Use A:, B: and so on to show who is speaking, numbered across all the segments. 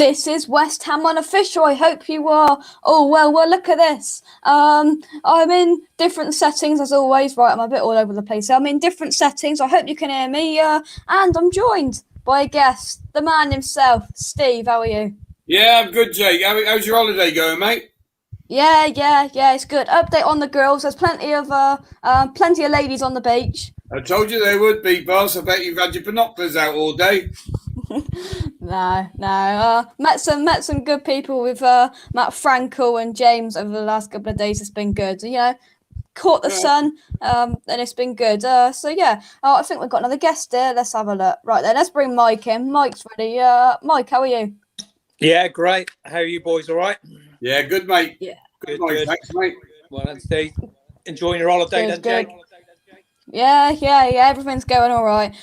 A: This is West Ham Unofficial. I hope you are all well. Well, look at this. I'm in different settings as always. Right, I'm a bit all over the place. I'm in different settings. I hope you can hear me. And I'm joined by a guest, the man himself, Steve. How are you?
B: Yeah, I'm good, Jake. How's your holiday going, mate?
A: Yeah, it's good. Update on the girls. There's plenty of ladies on the beach.
B: I told you there would be, boss. I bet you've had your binoculars out all day.
A: No. Met some good people with Matt Frankel and James over the last couple of days. It's been good. You know, caught the sun, and it's been good. So yeah. Oh, I think we've got another guest there. Let's have a look. Right then, let's bring Mike in. Mike's ready. Mike, how are you?
C: Yeah, great. How are you boys? All right?
B: Yeah, good, mate.
A: Yeah.
B: Good, mate. Thanks, mate.
C: Well, that's Steve. Enjoying your holiday, then, Jake?
A: Yeah. Everything's going all right.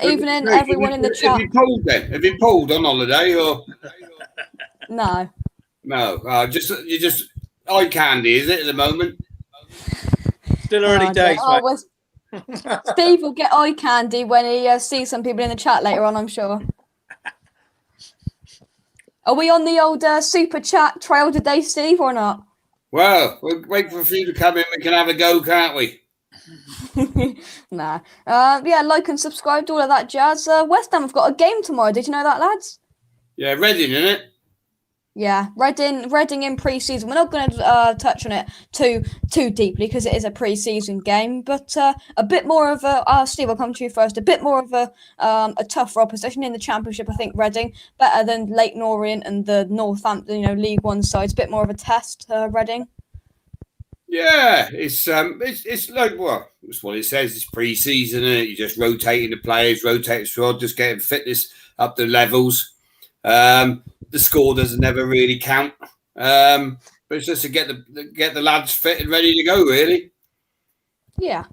A: Evening, everyone in the chat.
B: Have you pulled then? Have you pulled on holiday or?
A: No.
B: No. You're just eye candy, is it at the moment?
C: Still early days, mate.
A: Steve will get eye candy when he sees some people in the chat later on, I'm sure. Are we on the old super chat trail today, Steve, or not?
B: Well, we'll wait for a few to come in. We can have a go, can't we?
A: Nah. Yeah, like and subscribe to all of that jazz. West Ham have got a game tomorrow. Did you know that, lads?
B: Yeah, Reading, isn't it?
A: Yeah, Reading in pre-season. We're not going to touch on it too deeply because it is a pre-season game, but a bit more of a Steve, I'll come to you first. A bit more of a tougher opposition in the Championship. I think Reading better than Leyton Orient and the Northampton, League One sides. A bit more of a test, Reading.
B: Yeah, it's like it's what it says. It's pre-season, isn't it? You're just rotating the players, rotating the squad, just getting fitness up to levels. The score doesn't ever really count, but it's just to get the lads fit and ready to go, really.
A: Yeah,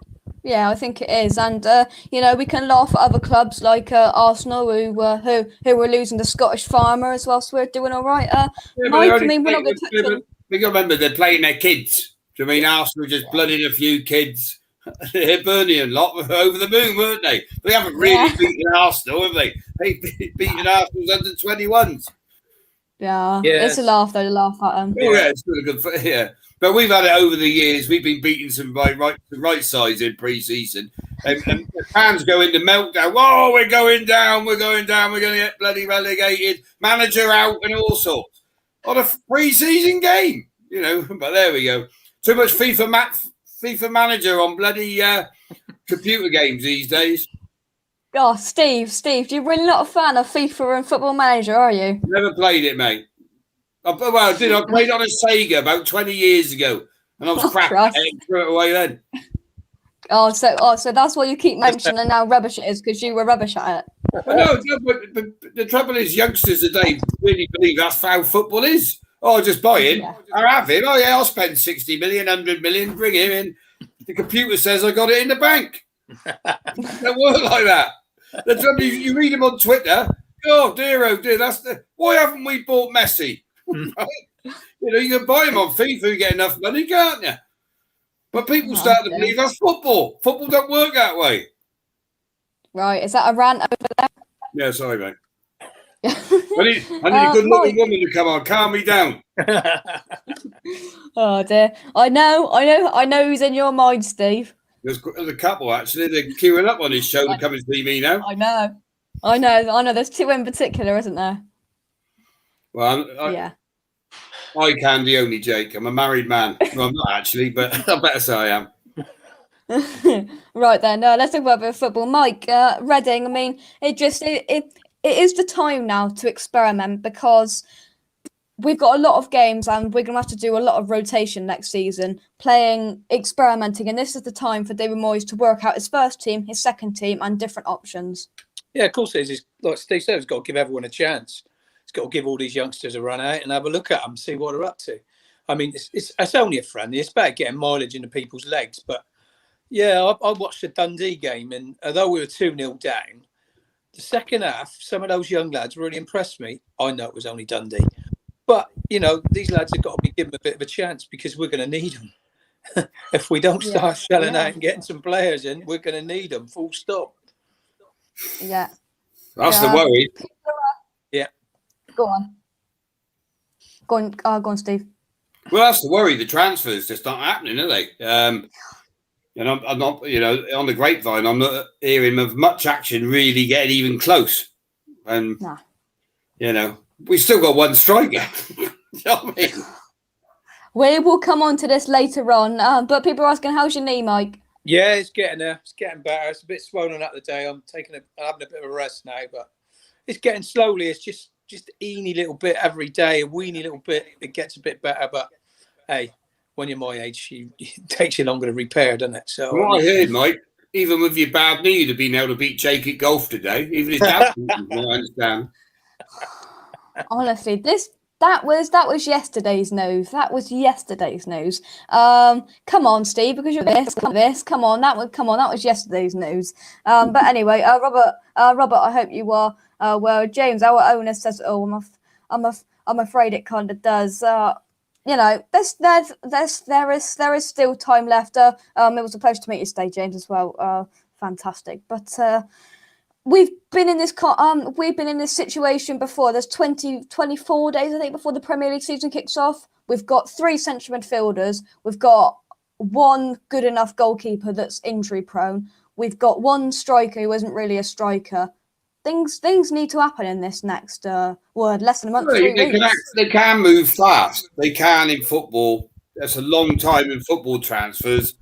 A: I think it is, and we can laugh at other clubs like Arsenal who were losing the Scottish farmer as well, so we're doing all right. Mike, I mean, we're not going to touch on.
B: We got to remember they're playing their kids. Do you mean Arsenal just blooded a few kids? Hibernian lot were over the moon, weren't they? They haven't really beaten Arsenal, have they? They've beaten Arsenal's under 21s.
A: Yeah, it's a laugh though to laugh at them.
B: Oh, yeah, it's really good. Yeah, but we've had it over the years. We've been beating some right sides in pre-season, and the fans go into meltdown. Whoa, we're going down. We're going to get bloody relegated. Manager out and all sorts on a pre-season game, But there we go. Too much FIFA manager on bloody computer games these days.
A: Oh, Steve, you're really not a fan of FIFA and Football Manager, are you?
B: Never played it, mate. I did. I played on a Saga about 20 years ago, and I was crap at it and threw it away then.
A: So that's why you keep mentioning how rubbish it is, because you were rubbish at it.
B: No, but the trouble is, youngsters today really believe that's how football is. Oh, just buy him. Yeah. I have him. Oh, yeah, I'll spend 60 million, 100 million, bring him in. The computer says I got it in the bank. It don't work like that. The trouble is, you read him on Twitter. Oh dear, why haven't we bought Messi? You can buy him on FIFA. You get enough money, can't you? But people start to believe that's football. Football don't work that way.
A: Right, is that a rant over there?
B: Yeah, sorry, mate. I need a good-looking woman to come on, calm me down.
A: Oh dear, I know who's in your mind, Steve.
B: There's a couple actually. They're queuing up on his show to come and see me now.
A: I know. There's two in particular, isn't there?
B: Well, eye candy only, Jake. I'm a married man. Well, I'm not actually, but I better say I am.
A: Right then, let's talk about a bit of football. Mike, Reading. I mean, it is the time now to experiment because we've got a lot of games and we're going to have to do a lot of rotation next season, experimenting. And this is the time for David Moyes to work out his first team, his second team, and different options.
C: Yeah, of course it is. Like Steve said, he's got to give everyone a chance. He's got to give all these youngsters a run out and have a look at them, see what they're up to. I mean, it's only a friendly. It's about getting mileage into people's legs. But, yeah, I watched the Dundee game, and although we were 2-0 down, the second half, some of those young lads really impressed me. I know it was only Dundee. But, these lads have got to be given a bit of a chance because we're going to need them. If we don't start shelling out and getting some players in, we're going to need them, full stop.
A: Yeah.
B: That's the worry.
C: Yeah.
A: Go on. Go on, Steve.
B: Well, that's the worry. The transfers just aren't happening, are they? And I'm not, on the grapevine, I'm not hearing of much action really getting even close. And, we still got one striker. You know what I mean?
A: We will come on to this later on. But people are asking, how's your knee, Mike?
C: Yeah, it's getting there. It's getting better. It's a bit swollen up the day. I'm having a bit of a rest now, but it's getting slowly. It's just a eeny little bit every day, a weeny little bit. It gets a bit better, but hey, when you're my age, it takes you longer to repair, doesn't it? So
B: what I heard, Mike, even with your bad knee, you'd have been able to beat Jake at golf today. Even his dad, I understand.
A: Honestly, that was yesterday's news. That was yesterday's news. Come on, Steve, because you're this. Come on, that was yesterday's news. But anyway, Robert, I hope you are well. James, our owner, says, "Oh, I'm afraid it kind of does." There is still time left. It was a pleasure to meet you today, James, as well. Fantastic, but. We've been in this situation before. There's 24 days, I think, before the Premier League season kicks off. We've got 3 central midfielders. We've got 1 good enough goalkeeper that's injury prone. We've got 1 striker who isn't really a striker. Things need to happen in this next less than a month.
B: They can move fast. They can in football. That's a long time in football transfers.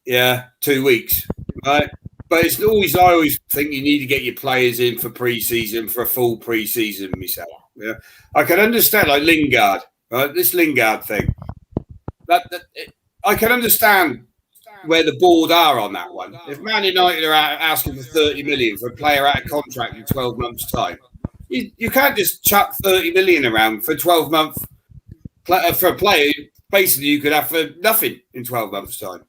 B: Yeah, 2 weeks, right? But I always think you need to get your players in for pre-season, for a full pre-season myself. Yeah, I can understand like Lingard, right? This Lingard thing. I can understand where the board are on that one. If Man United are asking for 30 million for a player out of contract in 12 months' time, you can't just chuck 30 million around for 12 months for a player. Basically, you could have for nothing in 12 months' time.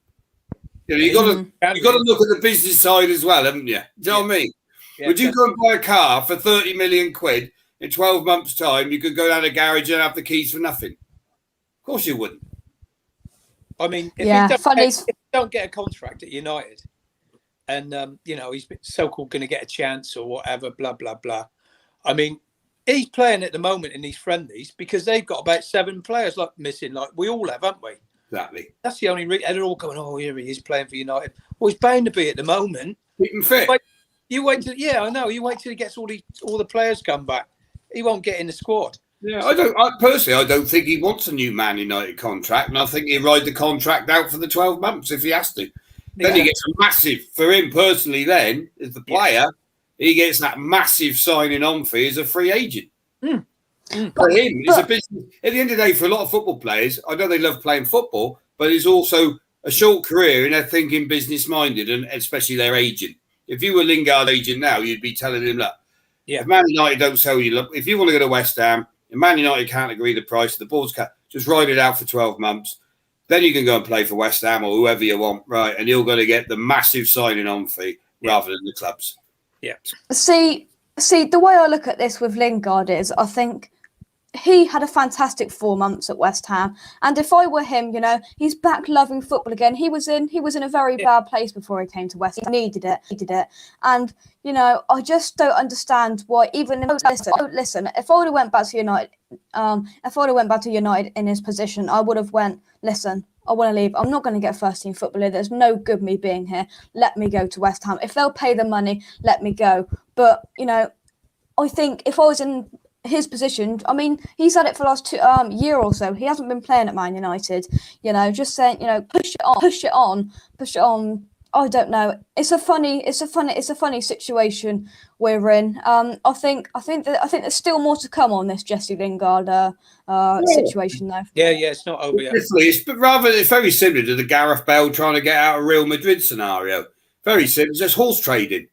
B: You've got to look at the business side as well, haven't you? Do you know what I mean? Yeah, would you go and buy a car for 30 million quid in 12 months' time? You could go down a garage and have the keys for nothing. Of course you wouldn't.
C: I mean, if you don't get a contract at United and, he's so-called going to get a chance or whatever, blah, blah, blah. I mean, he's playing at the moment in these friendlies because they've got about 7 players missing, like we all have, haven't we?
B: Exactly.
C: That's the only reason. They're all going, oh, here he is playing for United. Well, he's bound to be at the moment.
B: Keep him fit.
C: You wait till, I know. You wait till he gets all the players come back. He won't get in the squad.
B: Yeah, I don't think he wants a new Man United contract, and I think he'll ride the contract out for the 12 months if he has to. Then he gets a massive, for him personally. Then as the player, he gets that massive signing on fee as a free agent. For him, it's a business. At the end of the day, for a lot of football players, I know they love playing football, but it's also a short career and they're thinking business-minded, and especially their agent. If you were Lingard agent now, you'd be telling him, look, if Man United don't sell you, look, if you want to go to West Ham, and Man United can't agree the price, the board's cut, just ride it out for 12 months. Then you can go and play for West Ham or whoever you want, right? And you're going to get the massive signing-on fee rather than the clubs.
C: Yeah.
A: See, the way I look at this with Lingard is, I think he had a fantastic 4 months at West Ham, and if I were him, he's back loving football again. He was in a very bad place before he came to West Ham. He needed it, and I just don't understand why. Even listen, if I would have went back to United, in his position, I would have went. Listen, I want to leave. I'm not going to get a first team footballer. There's no good me being here. Let me go to West Ham. If they'll pay the money, let me go. But I think if I was in his position, I mean, he's had it for the last year or so. He hasn't been playing at Man United. Just saying, push it on. I don't know. It's a funny situation we're in. I think there's still more to come on this Jesse Lingard situation, though.
C: Yeah, it's not over yet.
B: It's very similar to the Gareth Bale trying to get out of Real Madrid scenario. Very similar. It's just horse trading.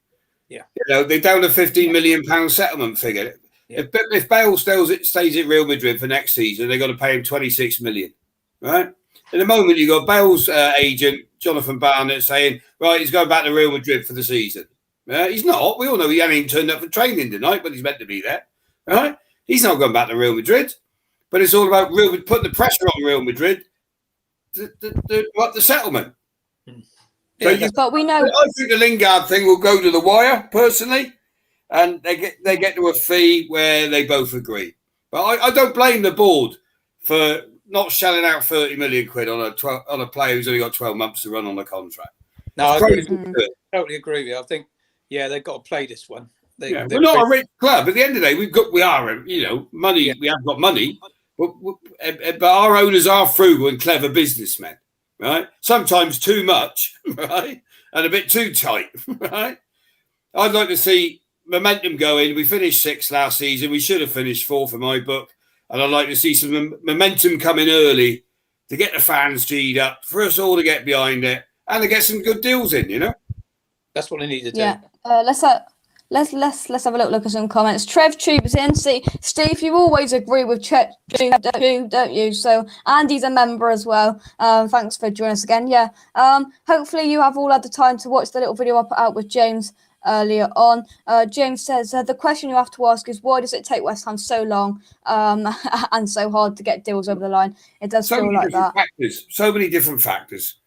C: Yeah.
B: They're down to £15 million settlement figure. Yeah. If Bale stays at Real Madrid for next season, they've got to pay him 26 million, right? At the moment, you've got Bale's agent, Jonathan Barnett, saying, right, he's going back to Real Madrid for the season. He's not. We all know he ain't turned up for training tonight, but he's meant to be there, right? He's not going back to Real Madrid. But it's all about putting the pressure on Real Madrid to up the settlement. So
A: but we know.
B: I think the Lingard thing will go to the wire, personally. And they get to a fee where they both agree. But I don't blame the board for not shelling out 30 million quid on a player who's only got 12 months to run on the contract.
C: No, I totally agree with you. I think, they've got to play this one.
B: We're not a rich club. At the end of the day, we are, money. Yeah. We have got money, but our owners are frugal and clever businessmen, right? Sometimes too much, right, and a bit too tight, right? I'd like to see momentum going. We finished 6th last season. We should have finished 4th in my book, and I'd like to see some momentum coming early to get the fans G'd up, for us all to get behind it, and to get some good deals in.
C: That's what they need to do.
A: Yeah, let's have a little look at some comments. TrevTube is in. See, Steve, you always agree with TrevTube, don't you? So Andy's a member as well. Thanks for joining us again. Yeah. Hopefully you have all had the time to watch the little video I put out with James earlier on. James says the question you have to ask is, why does it take West Ham so long and so hard to get deals over the line? It does feel like that.
B: So many different factors.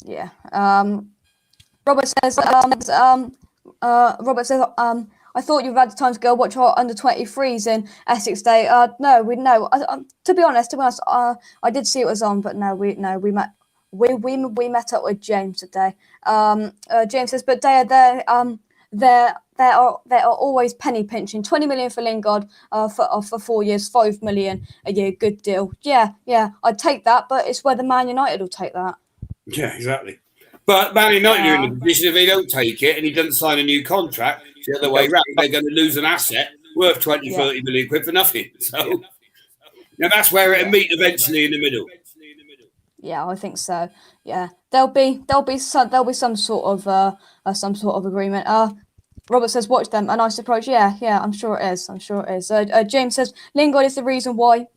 A: Yeah. Robert says, I thought you've had the time to go watch our under-23s in Essex Day. No. To be honest, I did see it was on, but no, we met up with James today. James says, but they are always penny pinching. 20 million for Lingard for 4 years, 5 million a year. Good deal. Yeah, I'd take that, but it's whether Man United will take that.
B: Yeah, exactly. But Man United are in the position if they don't take it and he doesn't sign a new contract, it's the other way around. They're going to lose an asset worth 30 million quid for nothing. So now that's where it'll meet eventually in the middle.
A: Yeah, I think so. Yeah, there'll be some sort of agreement. Robert says, watch them. A nice approach. Yeah, I'm sure it is. James says, Lingard is the reason why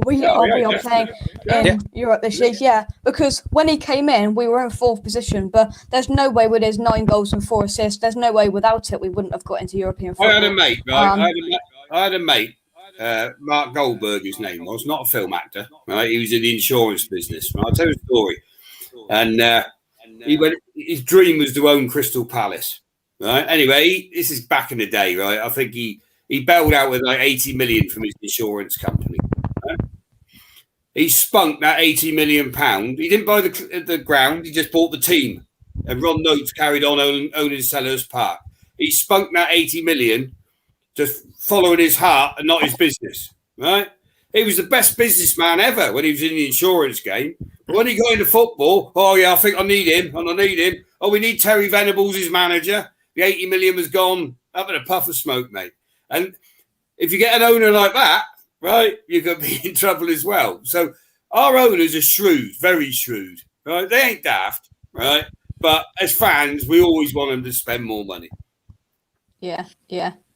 A: we are playing in Europe this year. Yeah, because when he came in, we were in 4th position, but there's no way with his 9 goals and 4 assists, there's no way without it we wouldn't have got into European football.
B: I had a mate, right? I had a mate, Mark Goldberg, his name was, not a film actor, right? He was in the insurance business. Right? I'll tell you a story. And his dream was to own Crystal Palace, right? Anyway, this is back in the day, right? I think he bailed out with like 80 million from his insurance company. He spunked that £80 million. He didn't buy the ground. He just bought the team. And Ron Notes carried on owning Sellers Park. He spunked that 80 million, just following his heart and not his business. Right? He was the best businessman ever when he was in the insurance game. But when he got into football, I think I need him. Oh, we need Terry Venables as manager. The 80 million was gone up in a puff of smoke, mate. And if you get an owner like that, right, you're going to be in trouble as well. So our owners are shrewd, very shrewd, right? They ain't daft, right? But as fans, we always want them to spend more money.
A: Yeah.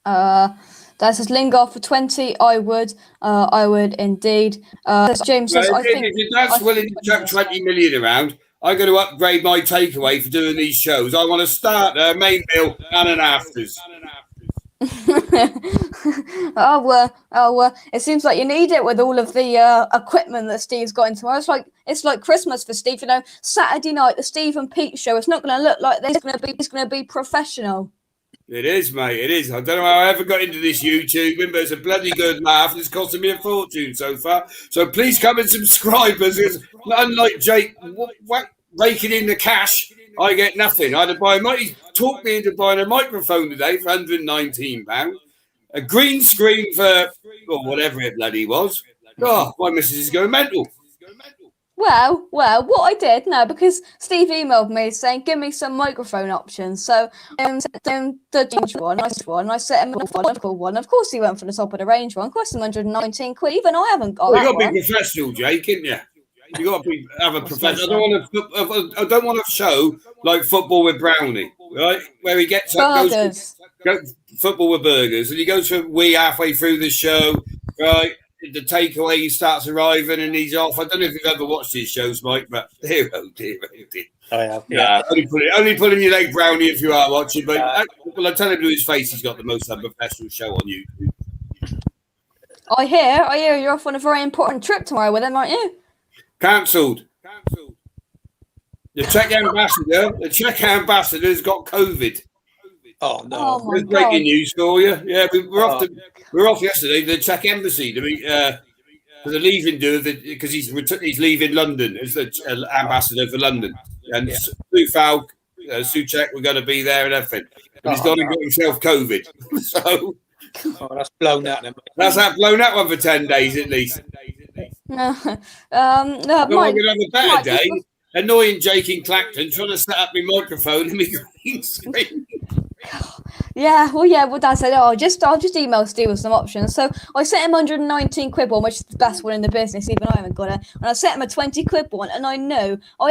A: That says Lingard for 20. I would indeed. James says, I think
B: if your dad's willing to chuck 20 million around, I'm going to upgrade my takeaway for doing these shows. I want to start a main meal and an afters.
A: It seems like you need it with all of the equipment that Steve's got into tomorrow. It's like Christmas for Steve, Saturday night, the Steve and Pete show. It's not going to look like this. It's going to be professional.
B: It is, mate. It is. I don't know how I ever got into this YouTubing, but it's a bloody good laugh. It's costing me a fortune so far. So please come and subscribe us. Unlike Jake raking in the cash, I get nothing. I had to buy he talked me into buying a microphone today for £119, a green screen for whatever it bloody was. Oh, my missus is going mental.
A: Well, what I did because Steve emailed me saying, give me some microphone options. So the one, I set him up for a one. Of course, he went for the top of the range one. Cost him 119 quid. Even I haven't got that.
B: You got to be professional, Jake, ain't you? You got to have a professional. I don't want a show like Football with Brownie, right? Where he gets
A: burgers.
B: Goes football with burgers, and he goes for halfway through the show, right? The takeaway, he starts arriving and he's off. I don't know if you've ever watched these shows, Mike, but dear.
C: I have. Yeah.
B: Only pulling your leg, Brownie, if you are watching. But I tell him to his face, he's got the most unprofessional show on YouTube.
A: I hear you're off on a very important trip tomorrow with him, aren't you?
B: Cancelled. The Czech ambassador's got COVID.
C: Oh no!
A: Oh my
B: There's breaking
A: God.
B: news for you. Yeah, we were off yesterday. The Czech embassy to meet for the leaving do because he's leaving London as the ambassador for London, and
C: Yeah.
B: Sue Falk, Suchek were going to be there and everything. But he's gone and got himself COVID, so
C: that's blown out. Then,
B: that's that blown that one for 10 days at least.
A: No,
B: I'm
A: Mike,
B: going to have a better
A: Mike,
B: day. Annoying Jake in Clacton trying to set up my microphone and my green screen.
A: well, Dad said, I'll just email Steve with some options. So I sent him 119 quid one, which is the best one in the business, even I haven't got it. And I sent him a 20 quid one, and I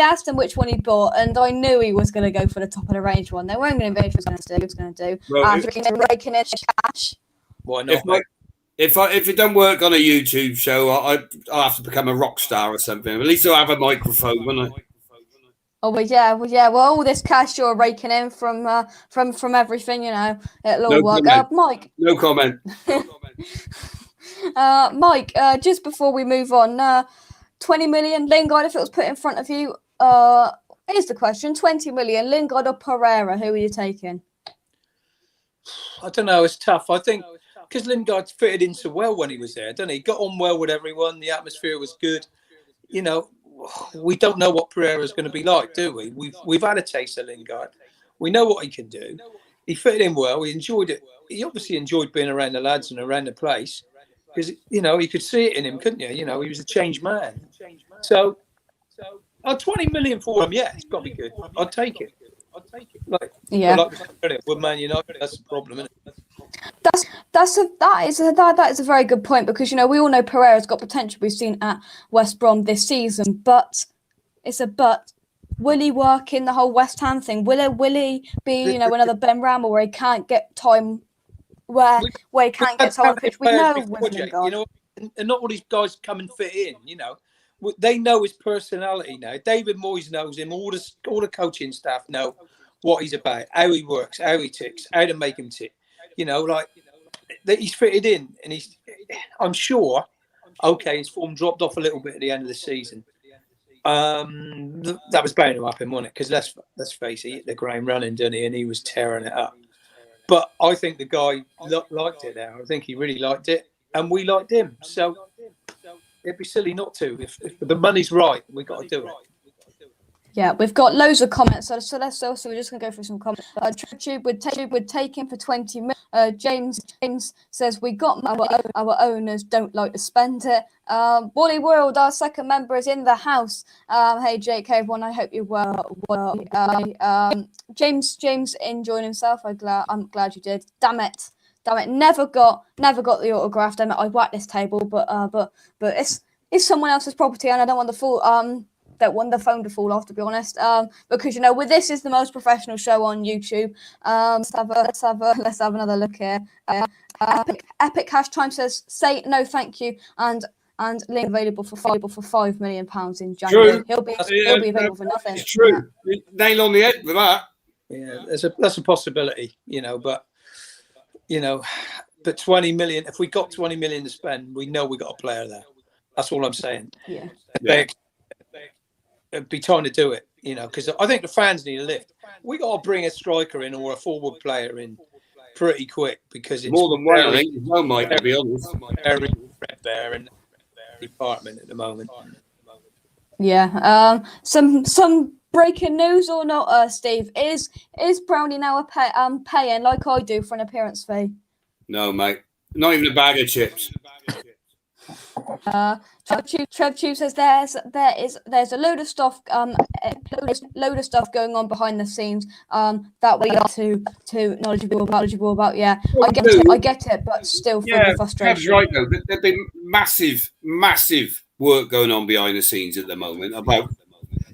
A: asked him which one he bought, and I knew he was going to go for the top of the range one. They weren't going to be what he was going to do.
B: Well,
A: After raking in cash.
C: why not?
B: If it don't work on a YouTube show, I'll have to become a rock star or something. At least I'll have a microphone, won't I?
A: Oh, well, all this cash you're raking in from everything, it'll all work. Mike.
B: No comment.
A: Mike, just before we move on, 20 million, Lingard, if it was put in front of you, here's the question, 20 million, Lingard or Pereira, who are you taking?
C: I don't know, it's tough. I think because Lingard fitted in so well when he was there, didn't he? He got on well with everyone, the atmosphere was good. We don't know what Pereira is going to be like, do we? We've had a taste of Lingard. We know what he can do. He fitted in well. He enjoyed it. He obviously enjoyed being around the lads and around the place because, you could see it in him, couldn't you? He was a changed man. So, 20 million for him, yeah, it's got to be good. I'd take it. With Man United, that's the problem, isn't it?
A: That is a very good point because we all know Pereira's got potential. We've seen at West Brom this season, but it's a but. Will he work in the whole West Ham thing? Will he be another Ben Ramble where he can't get time where he can't get time on the pitch? We know with Lingard.
C: And not all these guys come and fit in. They know his personality now. David Moyes knows him. All the coaching staff know what he's about, how he works, how he ticks, how to make him tick. That he's fitted in, and I'm sure, his form dropped off a little bit at the end of the season. That was bound to happen, wasn't it? Because let's face it, he hit the ground running, didn't he? And he was tearing it up. But I think the guy liked it there. I think he really liked it, and we liked him. So it'd be silly not to. If the money's right, we've got to do it.
A: Yeah, we've got loads of comments. So we're just going to go through some comments. TrevTube would take him for 20 million. James says, we got our owners don't like to spend it. Wally World, our second member, is in the house. Hey, Jake, hey, everyone, I hope you well. James enjoying himself. I'm glad you did. Damn it. Never got the autograph. Damn it, I whacked this table, but it's someone else's property, and I don't want the full don't want the phone to fall off, to be honest. Because with this is the most professional show on YouTube. Let's have another look here. Epic Hash Time says, say no, thank you, and link available for £5 million in January. He'll be available for nothing.
B: It's true. Nail on the head with that.
C: Yeah, that's a possibility, but 20 million. If we got 20 million to spend, we know we got a player there. That's all I'm saying.
A: Yeah.
C: It'd be time to do it, because I think the fans need a lift. We got to bring a striker in or a forward player in pretty quick because it's
B: more than one. I think no, Mike. To be honest,
C: very there in the department at the moment.
A: Yeah. Some breaking news or not, Steve? Is Brownie now paying like I do for an appearance fee?
B: No, mate. Not even a bag of chips.
A: TrevTube says there's a load of stuff going on behind the scenes that we are too knowledgeable about. Yeah, I get it, but still feel the frustration.
B: That's right though. There's been massive work going on behind the scenes at the moment. About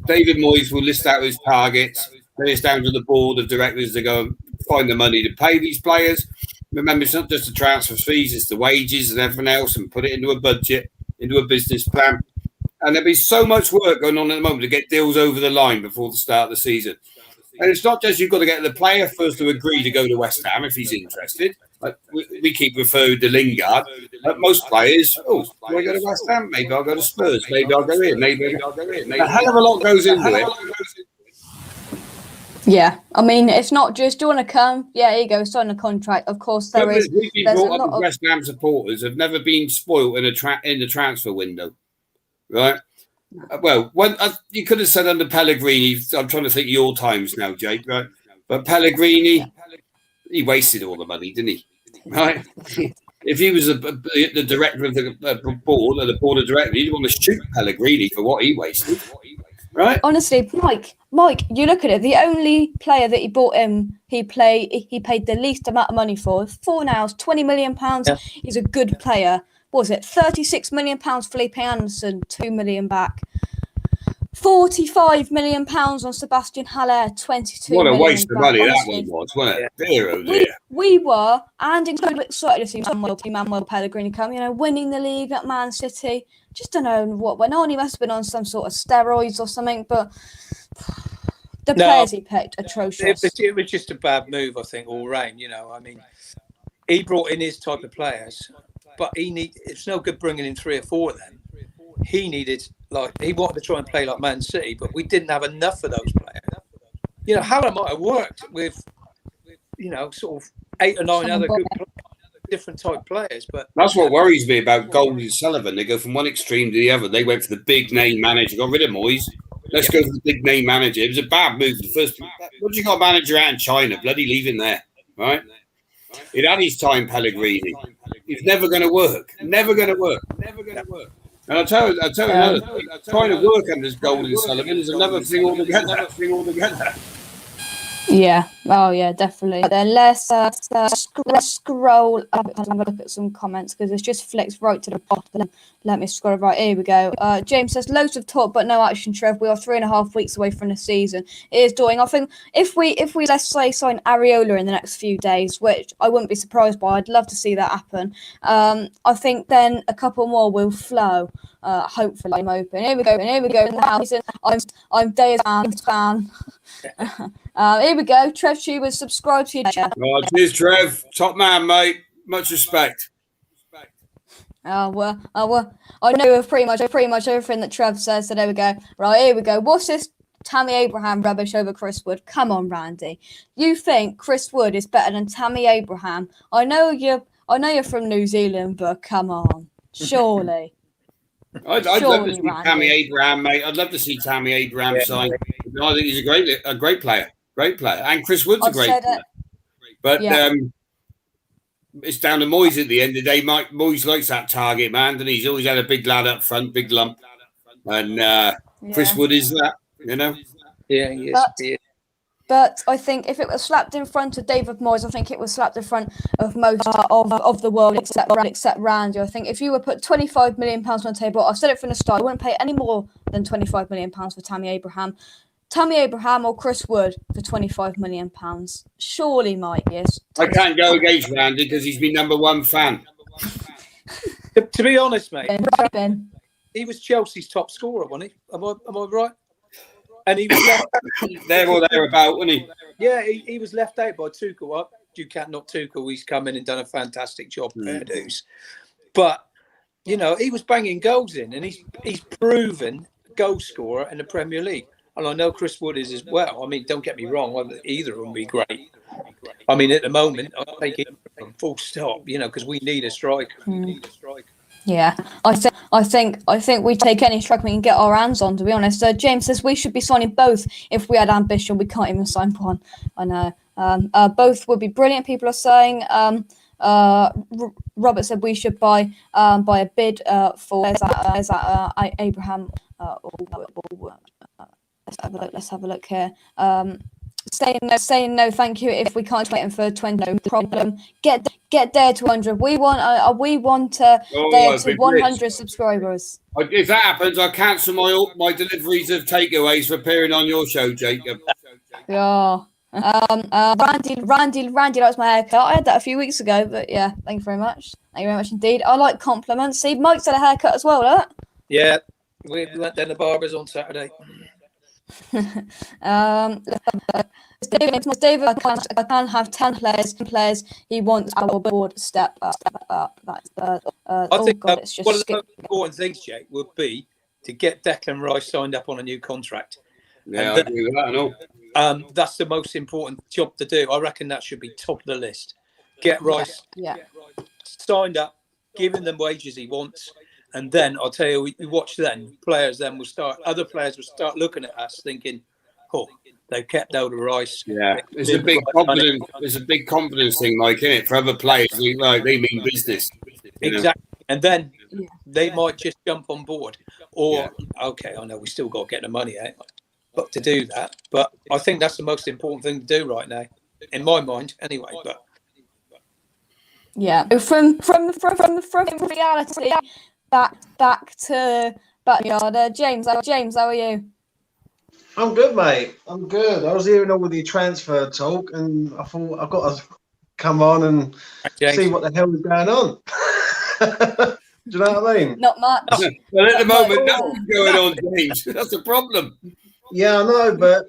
B: David Moyes will list out his targets. Then it's down to the board of directors to go and find the money to pay these players. Remember, it's not just the transfer fees, it's the wages and everything else, and put it into a budget, into a business plan. And there'll be so much work going on at the moment to get deals over the line before the start of the season. And it's not just you've got to get the player first to agree to go to West Ham if he's interested. Like we keep referring to Lingard. Most players, do I go to West Ham? Maybe I'll go to Spurs. Maybe I'll go here. Maybe I'll go here. A hell of a lot goes into it.
A: Yeah, I mean, it's not just, do you want to come? Yeah, here you go, sign a contract. Of course, there's
B: We've been
A: a
B: brought up
A: lot
B: as
A: of...
B: West Ham supporters have never been spoilt in the transfer window, right? Well, you could have said under Pellegrini. I'm trying to think of your times now, Jake, right? But Pellegrini, he wasted all the money, didn't he? Right? If he was the director of the board or the board of directors, he'd want to shoot Pellegrini for what he wasted, right?
A: Honestly, Mike, you look at it. The only player that he bought him, he paid the least amount of money for. 4 nows, £20 million.
C: Yeah.
A: He's a good player. What was it? £36 million Felipe Anderson, 2 million back. £45 million on Sebastian Haller, 22
B: What a
A: million
B: waste of
A: back.
B: money
A: Honestly,
B: that one was, wasn't it? Dear, oh dear.
A: we were, and incredibly excited to see Manuel Pellegrini come, winning the league at Man City. Just don't know what went on. He must have been on some sort of steroids or something, but the players he picked, atrocious.
C: It was just a bad move, I think, all round. I mean, he brought in his type of players, but it's no good bringing in 3 or 4 of them. He wanted to try and play like Man City, but we didn't have enough of those players. Haller might have worked with, sort of 8 or 9 other good players, different type players. But
B: that's what worries me about Goldie and Sullivan. They go from one extreme to the other. They went for the big name manager, got rid of Moyes. Let's go for the big name manager. It was a bad move. The first, what you got a manager out in China? Bloody leave him there, right? It had his time, Pellegrini. He's never going to work. Never going to work. Never going to work. And I'll tell you another thing. Trying to work under this Golden Sullivan is another thing altogether.
A: Yeah. Oh, yeah, definitely. Then let's scroll up and have a look at some comments because it's just flicked right to the bottom. Let me scroll right. Here we go. James says, loads of talk but no action, Trev. We are 3.5 weeks away from the season. It is doing. I think if we let's say sign Areola in the next few days, which I wouldn't be surprised by, I'd love to see that happen. I think then a couple more will flow. Hopefully, I'm open. Here we go. In the house. I'm Dea's fan. Here we go. TrevTube has subscribed to you.
B: Oh, cheers, Trev. Top man, mate. Much respect.
A: Well, I know of pretty much everything that Trev says. So there we go. Right, here we go. What's this Tammy Abraham rubbish over Chris Wood? Come on, Randy. You think Chris Wood is better than Tammy Abraham? I know you're from New Zealand, but come on, surely.
B: I'd love to see Tammy Abraham, mate. I'd love to see Tammy Abraham sign. I think he's a great player. Great player. And Chris Wood's a great player. But it's down to Moyes at the end of the day. Moyes likes that target man, and he's always had a big lad up front, big lump. And Chris Wood is that,
C: Yeah, he is.
A: But I think if it was slapped in front of David Moyes, I think it was slapped in front of most of the world except Randy. I think if you were put £25 million on the table, I've said it from the start, I wouldn't pay any more than £25 million for Tammy Abraham. Tammy Abraham or Chris Wood for £25 million. Surely, Mike, yes.
B: I can't go against Randy because he's my number 1 fan.
C: To be honest, mate,
A: Ben.
C: He was Chelsea's top scorer, wasn't he? Am I right? And he was
B: there or thereabout, wasn't he?
C: Yeah, he was left out by Tuchel. You can't knock Tuchel. He's come in and done a fantastic job, dues. But he was banging goals in, and he's proven goal scorer in the Premier League. And I know Chris Wood is as well. I mean, don't get me wrong, either of them would be great. I mean, at the moment, I'll take it from full stop, because we need a striker.
A: Yeah, I think we take any striker we can get our hands on, to be honest. James says we should be signing both if we had ambition. We can't even sign one. I know. Both would be brilliant, people are saying. Robert said we should buy a bid for Abraham. Let's have a look here. Saying no, thank you. If we can't wait him for 20, no problem. Get Dare to 100. We want Dare to 100 subscribers.
B: If that happens, I'll cancel my deliveries of takeaways for appearing on your show, Jacob.
A: Yeah. Randy likes my haircut. I had that a few weeks ago, but yeah, thank you very much. Thank you very much indeed. I like compliments. See, Mike's had a haircut as well, look.
C: Yeah, we went down the barbers on Saturday.
A: David, I can't have 10 players. He wants our board step up.
C: I think one of the most important things, Jake, would be to get Declan Rice signed up on a new contract.
B: Yeah, I agree with that. I know.
C: That's the most important job to do. I reckon that should be top of the list. Get Rice signed up, give him the wages he wants, and then I'll tell you, we watch then. Other players will start looking at us thinking, oh, they've kept hold of Rice.
B: Yeah, it's a big confidence. It's a big confidence thing, like, isn't it? For other players, like they mean business.
C: Exactly, and then they might just jump on board. Or okay, I know we still got to get the money out, but to do that. But I think that's the most important thing to do right now, in my mind, anyway. But
A: yeah, from reality back to backyard. James, how are you?
D: I'm good, mate. I'm good. I was hearing all the transfer talk, and I thought I've got to come on and see what the hell is going on. Do you know what I mean?
A: Not much.
B: Well, at the moment, nothing's going on, James. That's the problem.
D: Yeah, I know, but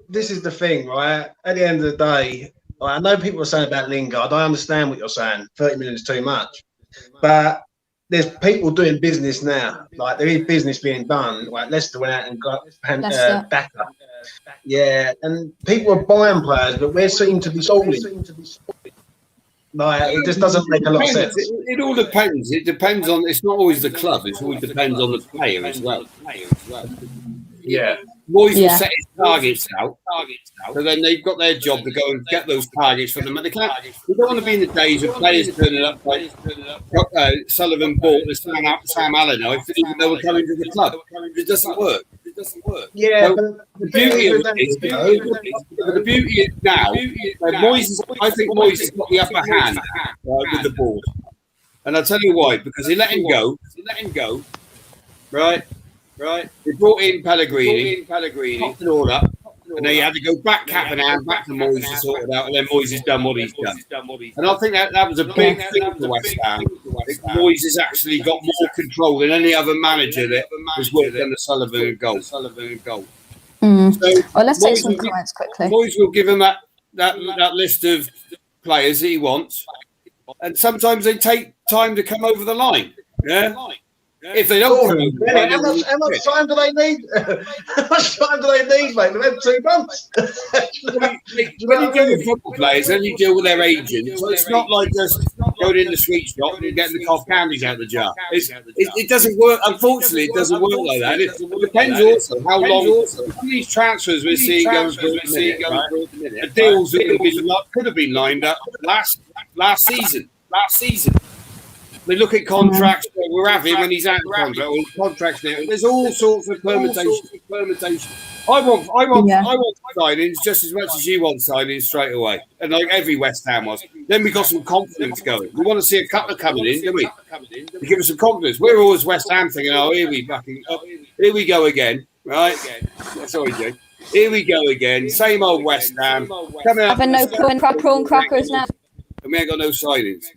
D: this is the thing, right? At the end of the day, I know people are saying about Lingard. I understand what you're saying. 30 million is too much. But there's people doing business now. Like, there is business being done. Like, Leicester went out and got Daka. Yeah, and people are buying players, but we seem to be selling. Like, it just doesn't make a lot of sense.
B: It all depends. It depends on. It's not always the club. It always depends on the player as well.
D: Yeah.
B: Moyes will set his targets out, so then they've got their job to go and get those targets from them. They can't. We don't want to be in the days of players turning up like Sullivan bought the Sam Allen knife, even though we're coming to the club. It doesn't work.
D: Yeah,
B: so the beauty of it is, the beauty is now, I think Moyes has got the upper hand with the board. And I'll tell you why, because he let him go, right? They brought in Pellegrini, popped it all up, and then he had to go back cap in hand, back to Moyes to sort it out, and then Moyes has done what he's done. And I think that was a big thing for West Ham. Moyes has actually got more control than any other manager that has worked under Sullivan and goal. So,
A: well, let's take some comments quickly.
B: Moyes will give him that list of players that he wants, and sometimes they take time to come over the line. Yeah. If they don't,
D: how much time do they need? How much time do they need, mate? They've had 2 months.
B: When you deal with football players, then you deal with their agents. So it's not like just going in the sweet shop and getting the cough candies out of the jar. It doesn't work. Unfortunately, it doesn't work like that. It depends also how long these transfers we're seeing going through at the minute. The deals that could have been lined up last season. They look at contracts that we're having when he's out of contract, or contracts now. There's all sorts of permutations. I want signings just as much as you want signings straight away, and like every West Ham was. Then we got some confidence going. We want to see a couple coming in, don't we? To give us some confidence. We're always West Ham thinking, oh, here we go again, right? Sorry, Joe. Here we go again. Same old West Ham.
A: Having no prawn crackers now.
B: And we ain't got no signings.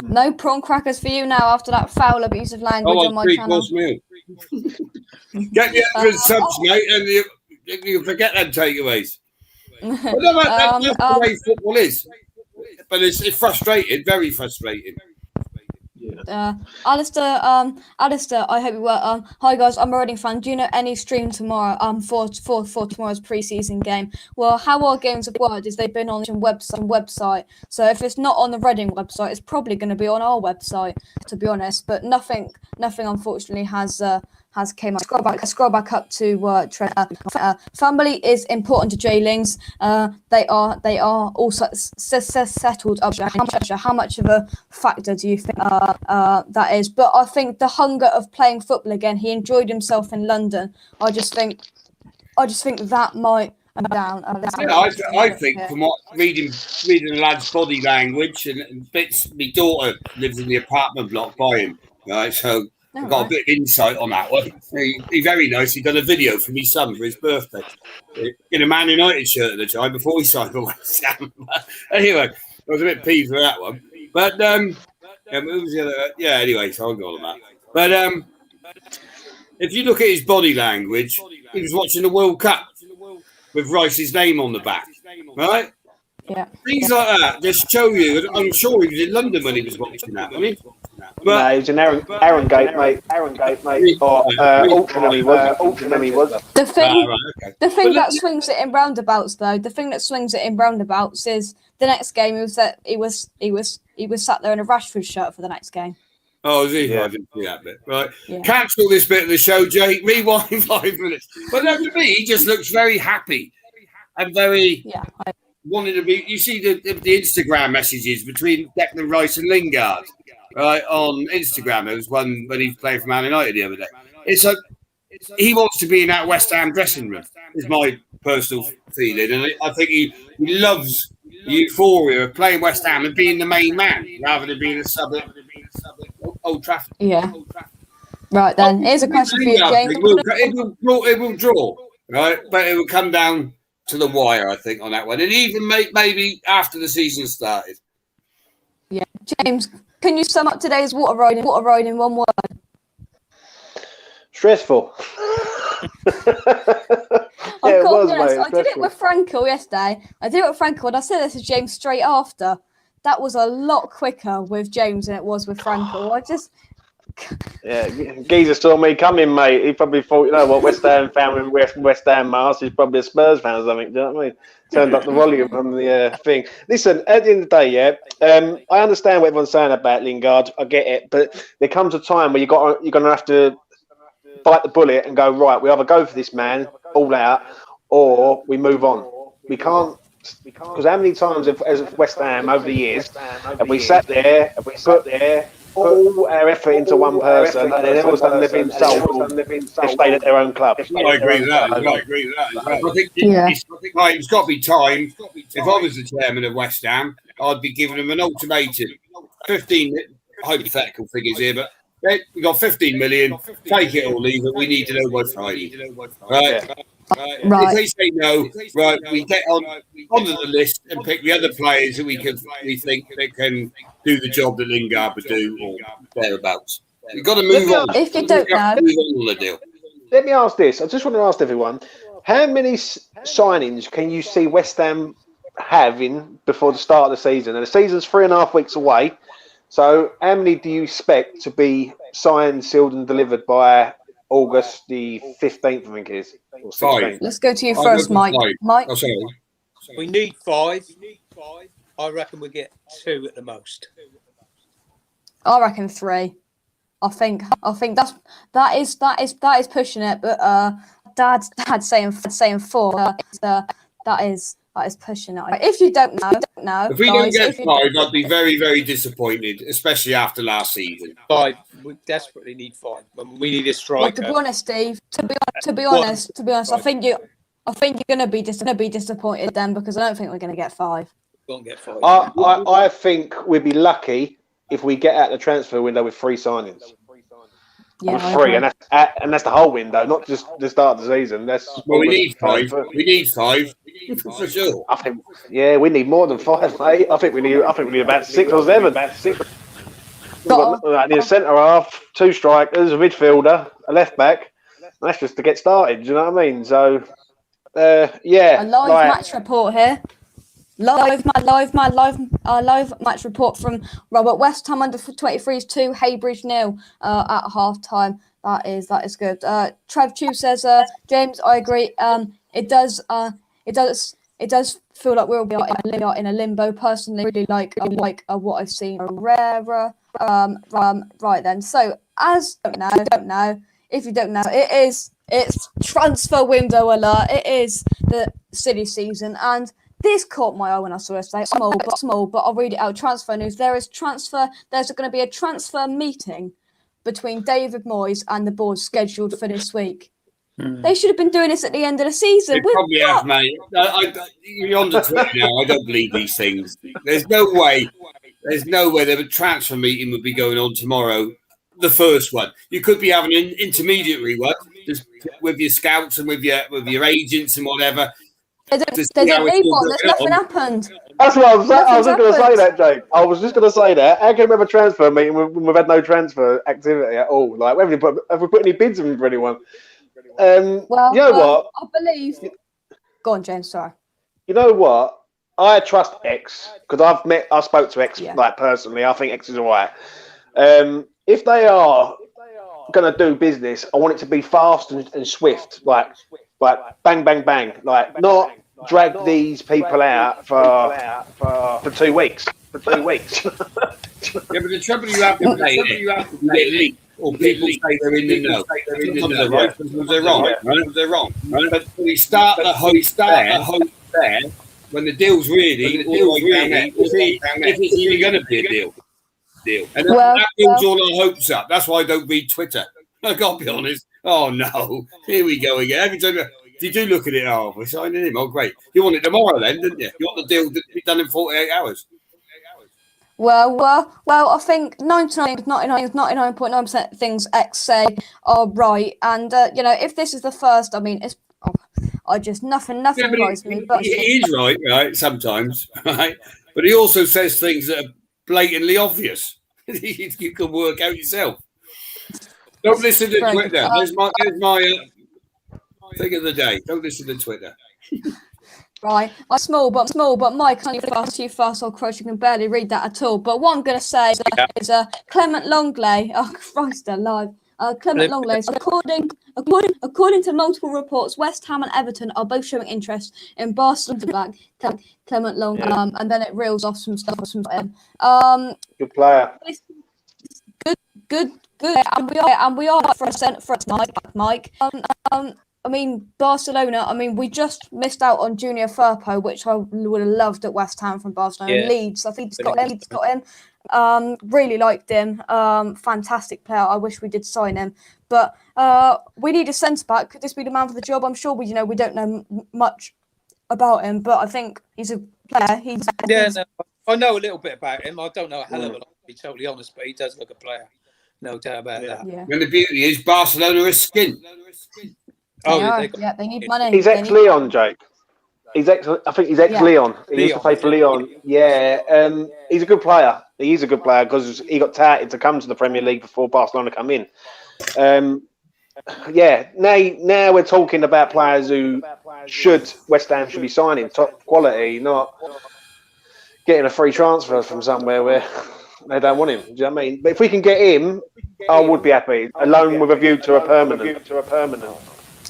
A: No prawn crackers for you now after that foul abusive language on my channel.
B: Get the 100 subs, mate, and you forget them takeaways. That's the way football is. But it's frustrating, very frustrating.
A: Alistair, I hope you were. Hi guys, I'm a Reading fan. Do you know any stream tomorrow? For tomorrow's pre-season game. Well, how our games have worked is they've been on some website. So if it's not on the Reading website, it's probably going to be on our website, to be honest. But nothing, unfortunately, has came up. Scroll back up to family is important to J-Lings. They are also settled up. How much of a factor do you think that is? But I think the hunger of playing football again. He enjoyed himself in London. I just think that might down.
B: I think from what reading the lad's body language and bits. My daughter lives in the apartment block by him, right? So. I've got a bit of insight on that one. He's very nice. He done a video for me son for his birthday in a Man United shirt at the time before he signed for West Ham. Anyway, I was a bit peeved for that one. But who was the other? Yeah. Anyway, so I'll go on that. But if you look at his body language, he was watching the World Cup with Rice's name on the back, right?
A: Yeah.
B: Things like that just show you. I'm sure he was in London when he was watching that, wasn't he?
E: No, he was in Aaron Gate, mate. Or Altrincham he was.
A: The thing,
B: okay.
A: the thing that swings it in roundabouts, though, the thing that swings it in roundabouts is the next game. He was sat there in a Rashford shirt for the next game.
B: Oh, is he?
E: Yeah.
B: I didn't see that bit. Right.
A: Yeah.
B: Cancel this bit of the show, Jake. Rewind 5 minutes. But no, to me, he just looks very happy and very wanting to be. You see the Instagram messages between Declan Rice and Lingard, right, on Instagram. There was one when he was playing for Man United the other day. It's like he wants to be in that West Ham dressing room, is my personal feeling. And I think he loves the euphoria of playing West Ham and being the main man rather than being a sub at Old Trafford.
A: Yeah. Right then, here's a question for you, James.
B: It will draw, right? But it will come down to the wire, I think, on that one. And even maybe after the season started.
A: Yeah. James, can you sum up today's water ride in one word?
E: Stressful.
A: I've got to be honest, I did it with Frankel yesterday. And I said this to James straight after. That was a lot quicker with James than it was with Frankel.
E: Yeah, Geezer saw me coming, mate. He probably thought, you know what, West Ham fan with West Ham mask. He's probably a Spurs fan or something. Do you know what I mean? Turned up the volume on the thing. Listen, at the end of the day, yeah, I understand what everyone's saying about Lingard. I get it, but there comes a time where you're going to have to bite the bullet and go, right, we either go for this man all out or we move on. We can't, because how many times as West Ham over the years have we sat there, have we put all our effort into one person, and then all of a sudden they've been sold, they've stayed at their own club.
B: I agree with that. I think it's got to be time. If I was the chairman of West Ham, I'd be giving them an ultimatum. 15 hypothetical figures here, but we've got 15 million. Take it or leave it. We need to know by Friday. Right. If they say no, right, we get onto the list and pick the other players that we think that can do the job that Lingard would do or thereabouts. You've got to move on.
A: If you don't know,
E: let me ask this. I just want to ask everyone: how many signings can you see West Ham having before the start of the season? And the season's 3.5 weeks away. So, how many do you expect to be signed, sealed, and delivered by August the 15th? I think it is.
B: 5.
A: Let's go to you first, Mike. Mike,
B: oh, sorry.
C: We need 5. I reckon we get 2 at the most.
A: I reckon 3. I think that is pushing it. But Dad's saying 4. That is pushing it. If you don't know,
B: if we don't get 5, I'd be very, very disappointed, especially after last season.
C: 5. We desperately need 5. We need a striker.
A: Well, to be honest, Steve. To be honest, I think you're going to be disappointed then, because I don't think we're going to get 5.
C: We won't get 5.
E: I think we'd be lucky if we get out the transfer window with 3 signings.
A: Yeah,
E: with 3, and that's the whole window, not just the start of the season.
B: We need 5. We need 5 for sure.
E: I think, we need more than 5, mate. I think we need about 6 or 7. I need a centre half, 2 strikers, a midfielder, a left back. And that's just to get started. Do you know what I mean? So,
A: A live match report here. Live match report from Robert. West Ham under 23s 2, Haybridge 0 at half time. That is good. TrevTube says, James, I agree. It does feel like we'll be in a limbo. Personally, really like what I've seen from Rara. Right then. So as don't know. If you don't know, it's transfer window alert. It is the silly season, and this caught my eye when I saw it. Like, small, but I'll read it out. Transfer news. There's going to be a transfer meeting between David Moyes and the board scheduled for this week. They should have been doing this at the end of the season.
B: They probably have, mate. You're on the Twitter now. I don't believe these things. There's no way the transfer meeting would be going on tomorrow. The first one. You could be having an intermediary one, just with your scouts and with your agents and whatever.
A: They don't need one. There's nothing happened.
E: That's what I was saying. I was just going to say that, Jake. I was just going to say that. How can we have a transfer meeting when we've had no transfer activity at all? Like, have we put any bids in for anyone? You know what?
A: I believe. Go on, James. Sorry.
E: You know what? I trust X because I spoke to X like personally. I think X is all right. If they are going to do business, I want it to be fast and swift, like bang, bang, bang, like not drag these people out for 2 weeks.
B: Yeah, but the trouble you have to play, you get leaked, or people say they're in the know. Sometimes they're right, sometimes they're wrong. Right? They're wrong. Right? But we start the hope there when the deal's really, if it's even going to be a deal. And that builds all our hopes up. That's why I don't read Twitter. I got to be honest. Oh no, here we go again. Every time you do look at it, oh, we're signing him. Oh, great. You want it tomorrow then, didn't you? You want the deal to be done in 48 hours.
A: Well, I think 99.9% things X say are right, and if this is the first, I mean, it's nothing worries me. But
B: he is right, sometimes, right? But he also says things that are blatantly obvious. You can work out yourself. Don't listen to Twitter. There's my thing of the day. Don't listen to Twitter.
A: Right, I'm small, but Mike, too fast, or Cross, you can barely read that at all. But what I'm going to say is Clement Longley. Oh, Christ alive. Clement Longley. So according to multiple reports, West Ham and Everton are both showing interest in Barcelona back Clement Longley, and then it reels off some stuff.
E: Good player.
A: Good. And we are for Mike. I mean, Barcelona, we just missed out on Junior Firpo, which I would have loved at West Ham from Barcelona.
C: Yeah.
A: Leeds, I think Leeds got him. Really liked him. Fantastic player. I wish we did sign him. But we need a centre-back. Could this be the man for the job? I'm sure we don't know much about him, but I think he's a player.
C: I know a little bit about him. I don't know a hell of a lot, to be totally honest, but he does look a player. No doubt about that.
A: Yeah.
B: And the beauty is Barcelona is skint.
A: They need money.
E: He's ex-Leon, Jake. I think he's ex-Leon. He used to play for Leon. Yeah, he's a good player. He is a good player because he got touted to come to the Premier League before Barcelona come in. Now we're talking about players who West Ham should be signing, top quality, not getting a free transfer from somewhere where they don't want him. Do you know what I mean? But if we can get him, I would be happy. A loan with a view to a permanent.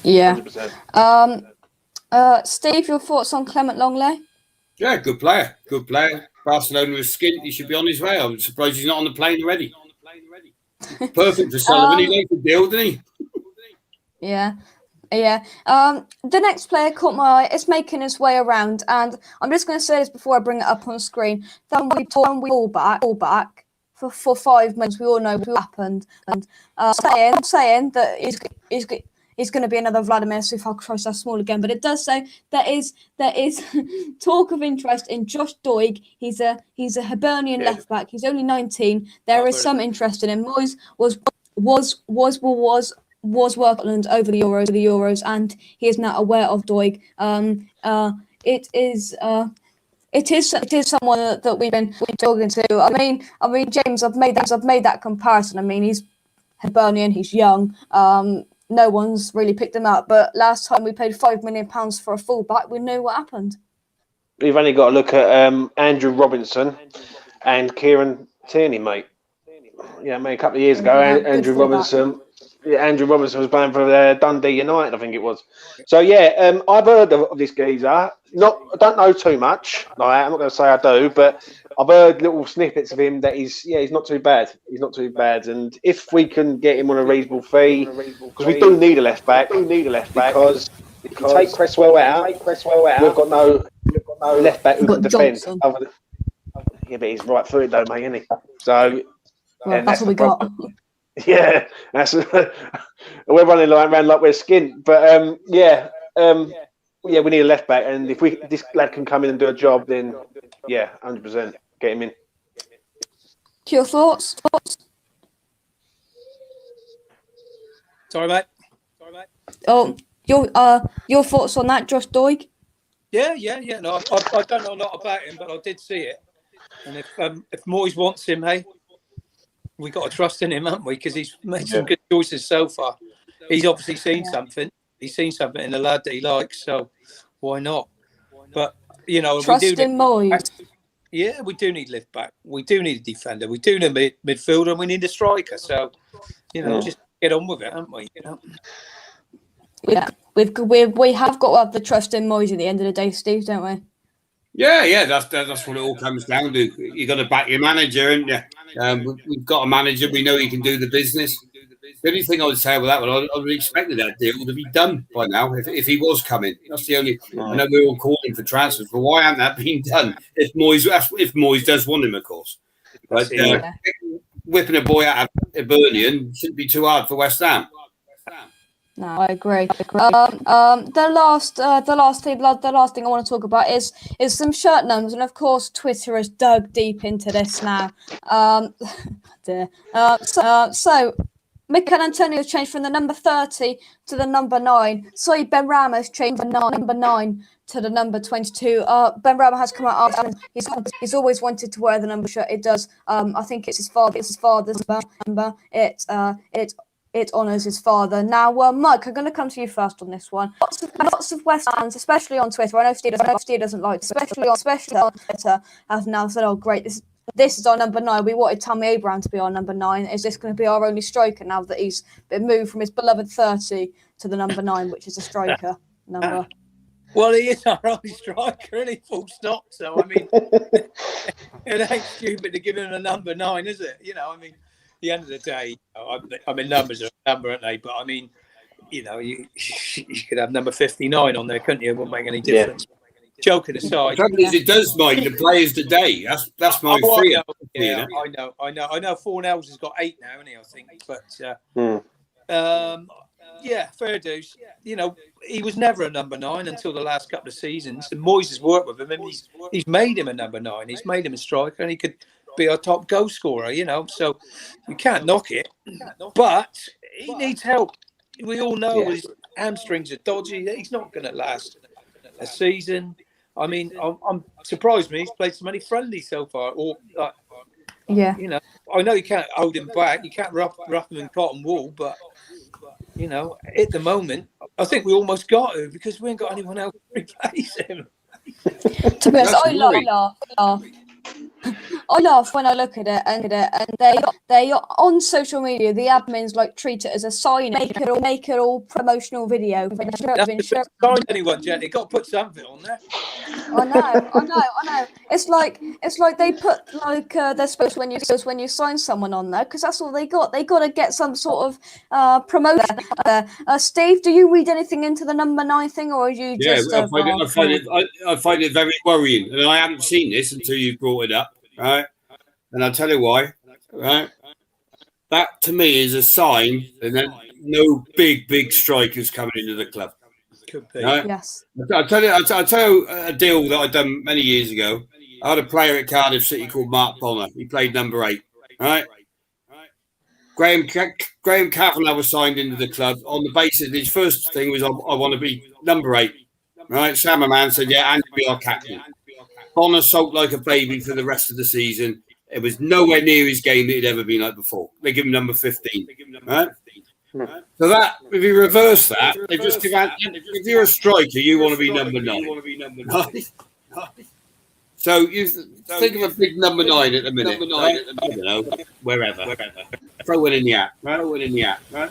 A: Yeah.
E: 100%.
A: Steve, your thoughts on Clement Longley?
B: Yeah, good player. Barcelona is skint. He should be on his way. I'm surprised he's not on the plane already. Perfect for Sullivan. He liked the deal, didn't he?
A: Yeah. The next player caught my eye. It's making his way around, and I'm just going to say this before I bring it up on screen. Then we all back for 5 minutes. We all know what happened, and saying that he's going to be another Vladimir Sufal Cross. That's small again, but it does say there is talk of interest in Josh Doig. He's a Hibernian left back. He's only 19. There is some interest in him. Moyes was working over the Euros, and he is now aware of Doig. It is someone that we've been talking to. I mean, James, I've made that comparison. He's Hibernian, he's young. No one's really picked him up. But last time we paid £5 million for a fullback, we knew what happened.
E: We've only got to look at Andrew Robinson and Kieran Tierney, mate. Yeah, a couple of years ago, Andrew Robinson. Yeah, Andrew Robinson was playing for Dundee United, I think it was. So I've heard of this geezer. I don't know too much. I'm not going to say I do, but I've heard little snippets of him that he's not too bad. He's not too bad, and if we can get him on a reasonable fee, because we do need a left back. Because if you take Cresswell out, we've got no left back who can defend. Yeah, but he's right-footed though, mate, isn't he? So
A: that's what we got.
E: Yeah, we're running around like we're skint, but we need a left back, and if this lad can come in and do a job, then 100% get him in.
A: Your thoughts?
C: Sorry, mate.
A: Oh, your thoughts on that, Josh Doig?
C: Yeah. No, I don't know a lot about him, but I did see it. And if Moyes wants him, hey, we got to trust in him, haven't we? Because he's made some good choices so far. He's obviously seen something. He's seen something in the lad that he likes, so why not? But
A: trust in Moyes.
C: Yeah, we do need lift back. We do need a defender. We do need a midfielder, and we need a striker. So, just get on with it, haven't we?
A: Yeah, we have got to have the trust in Moyes at the end of the day, Steve, don't we?
B: Yeah, that's what it all comes down to. You got to back your manager, and we've got a manager. We know he can do the business. The only thing I would say about that one, I would have expected that deal to be done by now if he was coming. That's the only. I know we're all calling for transfers, but why hasn't that been done? If Moyes does want him, of course. But whipping a boy out of Hibernian shouldn't be too hard for West Ham.
A: No, I agree. The last thing I want to talk about is some shirt numbers, and of course, Twitter has dug deep into this now. So Mikel Antonio's changed from the number 30 to the number 9. Sorry, Ben Rama's changed from number 9 to the number 22. Ben Rama has come out after he's always wanted to wear the number shirt. It does. I think it's his father's number. It honours his father. Now, Mike, I'm going to come to you first on this one. Lots of West fans, especially on Twitter. I know Steve doesn't like, especially on Twitter, have now said, "Oh, great, this is our number 9. We wanted Tammy Abraham to be our number 9. Is this going to be our only striker now that he's been moved from his beloved 30 to the number 9, which is a striker number?"
C: Well, he is our only striker, and he full stop. So I mean, it ain't stupid to give him a number 9, is it? The end of the day, I mean, numbers are a number, aren't they? But I mean, you could have number 59 on there, couldn't you? It wouldn't make any difference. Yeah. Joking aside,
B: it does mind the players today. That's my fear.
C: I know. Fornells has got 8 now, hasn't he? I think, but fair dues. He was never a number 9 until the last couple of seasons. And Moyes has worked with him, and he's made him a number 9. He's made him a striker, and he could be our top goal scorer, so you can't knock it. But he needs help. We all know his hamstrings are dodgy. He's not going to last a season. I mean, I'm surprised he's played so many friendlies so far. Or I know you can't hold him back. You can't rough him in cotton wool, but at the moment, I think we almost got him because we ain't got anyone else to replace him.
A: To be honest, I laugh when I look at it, and they on social media. The admins treat it as a sign, make it all promotional video.
C: Sign anyone, Jenny? Got to put something on there.
A: I know. It's like they put they're supposed when you sign someone on there because that's all they got. They got to get some sort of promotion there. Steve, do you read anything into the number 9 thing, or are you just?
B: I find it very worrying, and I haven't seen this until you brought it up. Right, and I'll tell you why. Right, that to me is a sign that no big strikers coming into the club.
C: Could be.
B: Right?
A: Yes.
B: I'll tell you a deal that I done many years ago. I had a player at Cardiff City called Mark Bonner. He played number 8. Right. Graham Kavanagh was signed into the club on the basis his first thing was I want to be number 8. Right. Sam Man said, "Yeah, and be our captain." Bonner sulked like a baby for the rest of the season. It was nowhere near his game that he'd ever been like before. They give him number 15. Right? So that, if you reverse that, they just give out, if you're a striker, you want to be number 9. Right? So you think of a big number 9 at the minute. Right? I don't know, wherever. Throw one in the hat. Right?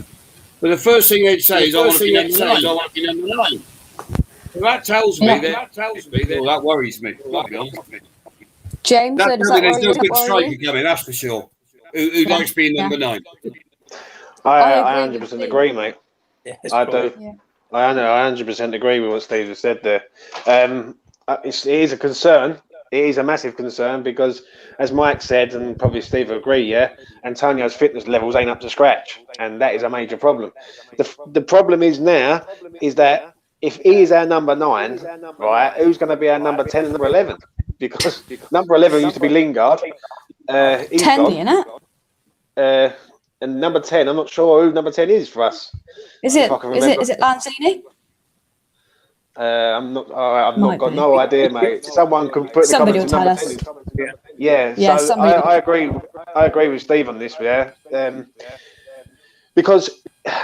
B: But the first thing they'd say is, I want to be number 9. Well, that tells me that worries me.
A: James,
B: there's no big striker coming, that's for sure. Who likes being number 9?
E: I 100% agree, mate.
C: Yeah,
E: I do. Yeah. I 100% agree with what Steve just said there. It is a concern. It is a massive concern because, as Mike said, and probably Steve will agree, Antonio's fitness levels ain't up to scratch, and that is a major problem. The problem is now is that if he is our number 9, right, who's going to be our number 10 and number 11? Because number 11 used to be Lingard. He's
A: 10,
E: gone.
A: isn't it?
E: And number 10, I'm not sure who number 10 is for us.
A: Is it Lanzini?
E: I've not got no idea, mate. Someone can put
A: Somebody
E: the
A: will tell us.
E: Yeah. So I agree with Steve on this, because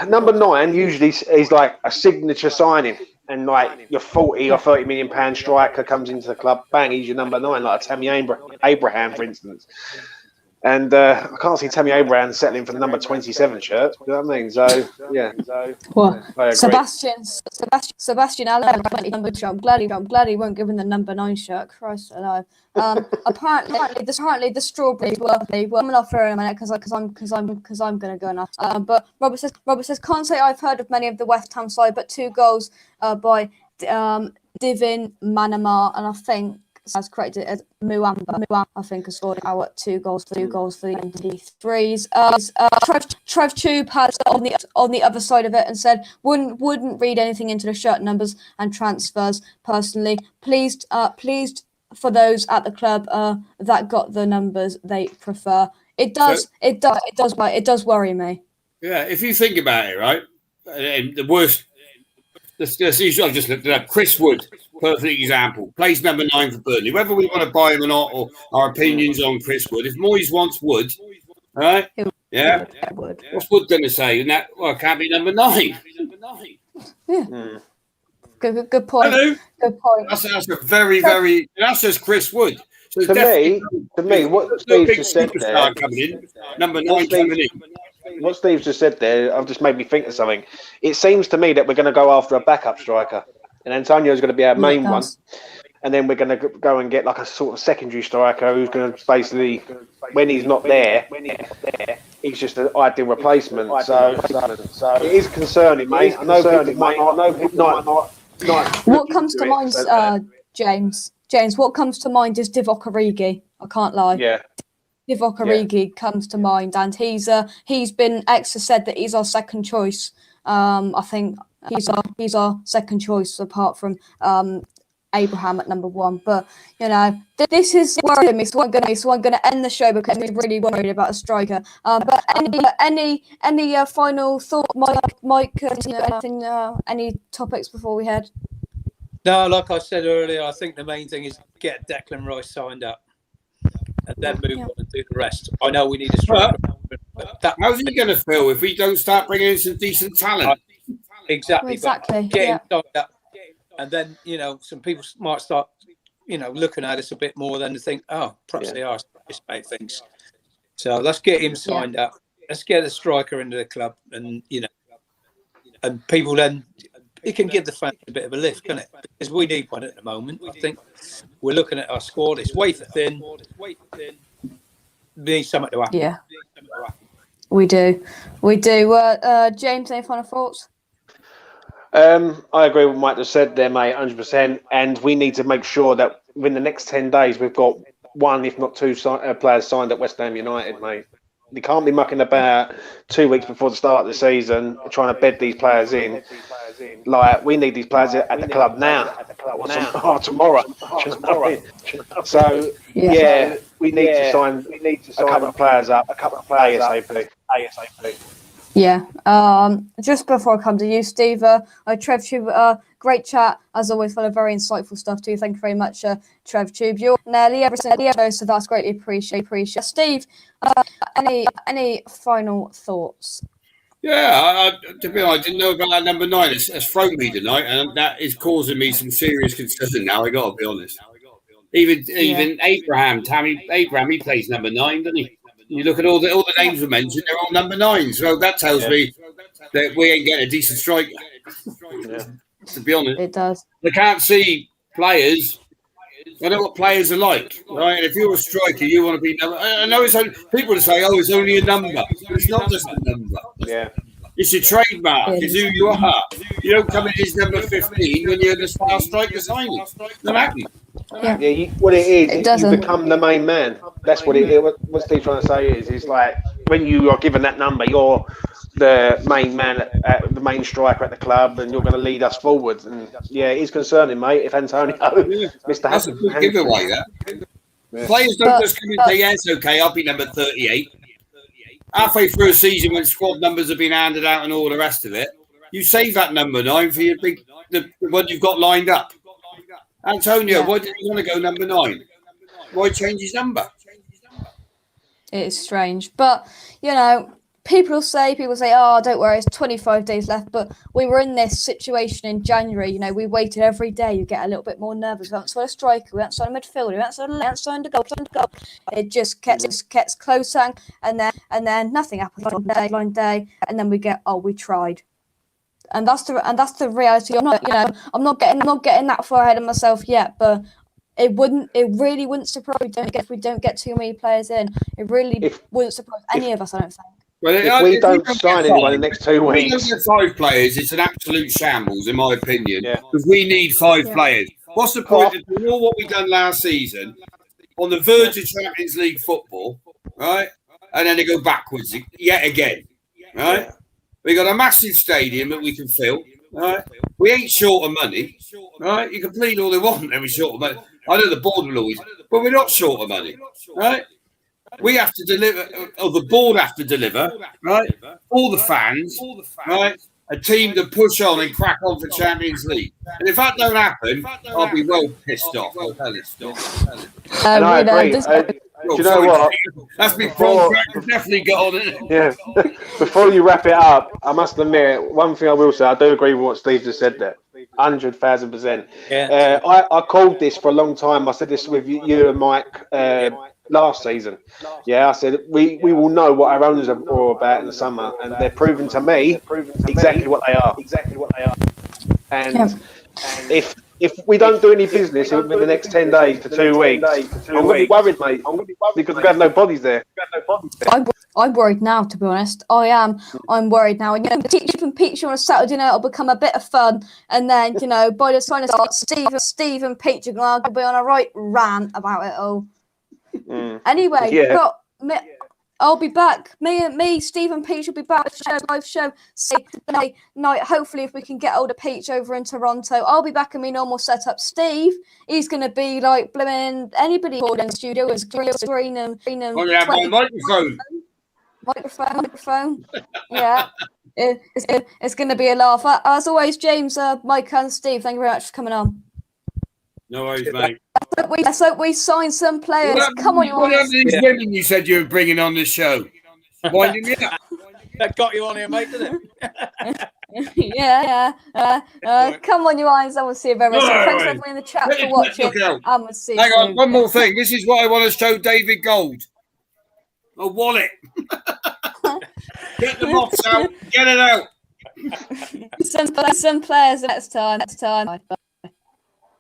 E: number 9 usually is like a signature signing. and like your 40 or 30 million pound striker comes into the club, bang, he's your number 9, like a Tammy Abraham, for instance. And I can't see Tammy Abraham settling for the number 27 shirt. You know what I mean? So yeah.
A: Well,
E: I agree.
A: Sebastian Allen, number shirt. I'm glad he won't give him the number 9 shirt. Christ alive. Apparently, the Strawberries were. I'm not fair in a minute because I'm gonna go now. But Robert says can't say I've heard of many of the West Ham side, but 2 goals by Divin Manamar, and I think that's corrected as Muamba. I think has scored our 2 goals for the 23s. TrevTube has on the other side of it and said wouldn't read anything into the shirt numbers and transfers personally. Pleased for those at the club that got the numbers they prefer. It does worry me.
B: Yeah, if you think about it, right, the worst. I've just looked it up. Chris Wood, perfect example. Plays number 9 for Burnley. Whether we want to buy him or not, or our opinions on Chris Wood. If Moyes wants Wood, all right, yeah, what's Wood going to say? And that, well, it can't be number 9.
A: Yeah. Good point.
B: Hello?
A: Good point.
B: That's a very. That's just Chris Wood. So
E: to me, what Steve just said there,
B: coming in, number 9 coming in.
E: What Steve's just said there, I've just made me think of something. It seems to me that we're going to go after a backup striker, and Antonio's going to be our main one, and then we're going to go and get like a sort of secondary striker who's going to basically, when he's not there, he's just an ideal replacement. So it is concerning, mate. I know people might not.
A: What comes to mind, James? James, what comes to mind is Divock Origi. I can't lie.
E: Yeah.
A: Divock Origi comes to mind, and he's been Exeter said that he's our second choice. I think he's our second choice apart from Abraham at number 1. But you know, this is worrying me. So I'm gonna end the show because I'm really worried about a striker. But any final thought, Mike? Any topics before we head?
C: No, like I said earlier, I think the main thing is get Declan Rice signed up. And then move on and do the rest. I know we need a striker.
B: How's he going to feel if we don't start bringing in some decent talent?
C: Exactly. Get him signed up. And then, some people might start, looking at us a bit more than to think, oh, perhaps they are anticipate things. So let's get him signed up. Let's get a striker into the club. And, and people then, it can give the fans a bit of a lift, can it? Because we need one at the moment. I think we're looking at our squad. It's way for thin. We need something to happen.
A: Yeah, we do. James, any final thoughts?
E: I agree with what Mike just said there, mate, 100%. And we need to make sure that within the next 10 days, we've got 1, if not 2 players signed at West Ham United, mate. You can't be mucking about 2 weeks before the start of the season trying to bed these players in. Like, we need these players at the club now or tomorrow. So, we need to sign a couple of players up, ASAP.
A: Yeah. Just before I come to you, Steve, TrevTube, great chat as always, full of very insightful stuff too. Thank you very much, TrevTube. You're nearly everything, so that's greatly appreciated. Steve, any final thoughts?
B: Yeah, to be honest, I didn't know about that number 9. It's thrown me tonight, and that is causing me some serious concern now. I got to be honest. Even Abraham, he plays number 9, doesn't he? You look at all the names we mentioned; they're all number 9. So that tells me that we ain't getting a decent striker. To be honest,
A: it does.
B: I can't see players. I know what players are like, right? And if you're a striker, you want to be number. I know it's only, people will say, "Oh, it's only a number." It's not just a number.
E: Yeah,
B: it's your trademark. It's who you are. You don't come in as number 15 when you're the star striker signing. Not happening.
E: What it is,
A: doesn't.
E: You become the main man. That's what it is. What Steve's trying to say is like when you are given that number, you're the main man, the main striker at the club, and you're going to lead us forward. And it is concerning, mate. If Antonio, Mr.
B: That's a good giveaway. Players don't just come and say, "Yes, okay, I'll be number 38." Halfway through a season, when squad numbers have been handed out and all the rest of it, you save that number 9 for your the one you've got lined up. Antonio, why did you want to go number 9? Why change his number?
A: It is strange, but people say, oh, don't worry, it's 25 days left. But we were in this situation in January. You know, we waited every day. You get a little bit more nervous. We haven't signed a striker. We haven't signed a midfielder. We haven't signed a goal. It just gets closer, and then nothing happens on deadline day, and then we get, oh, we tried. And that's the reality. I'm not getting that far ahead of myself yet, but it really wouldn't surprise me if we don't get too many players in. It really wouldn't surprise any of us, I don't think.
E: Well, if we don't sign anyone in the next 2 weeks,
B: if we don't get 5 players, it's an absolute shambles, in my opinion. Because we need 5 players. What's the point of doing all what we've done last season on the verge of Champions League football, right? And then they go backwards yet again, right? We got a massive stadium that we can fill, right? We ain't short of money, right? You can plead all they want, and we're short of money. I know the board will always, but we're not short of money, right? We have to deliver, or the board have to deliver, right? All the fans, right? A team to push on and crack on for Champions League. And if that don't happen, I'll be well pissed off. I'll tell you.
E: And I agree. Do you know what?
B: That's before definitely got on, isn't it?
E: Yeah. Before you wrap it up, I must admit, one thing I will say, I do agree with what Steve just said there. 100,000%.
C: Yeah.
E: I called this for a long time. I said this with you and Mike last season. Yeah, I said we will know what our owners are all about in the summer, and they're proving to me exactly what they are. And if we don't do any business in the next 10 days to 2 weeks, I'm going to be worried, mate, because we have no bodies there.
A: I'm worried now, to be honest. I am. I'm worried now. And, you know, keeping Peach on a Saturday night will become a bit of fun. And then, you know, by the time it starts, Steve and Peach are going to be on a right rant about it all. Anyway, I'll be back. Me, Steve and Peach will be back with a live show Saturday night. Hopefully, if we can get older Peach over in Toronto, I'll be back in my normal setup. Steve, he's going to be like blooming anybody called in the studio with screen and microphone. Yeah, it's going to be a laugh. As always, James, Mike, and Steve, thank you very much for coming on.
B: No worries, mate.
A: Let's hope we sign some players. Come on,
B: what happened to these women you said you were bringing on this show? Winding me up.
C: That got you on here, mate, didn't it?
A: Yeah. Come on, you eyes. I will see you very much. Thanks for everyone in the chat for watching. I will see you.
B: Hang on, one more thing. This is what I want to show David Gold. A wallet. Get the box out. Get it out.
A: Some players next time.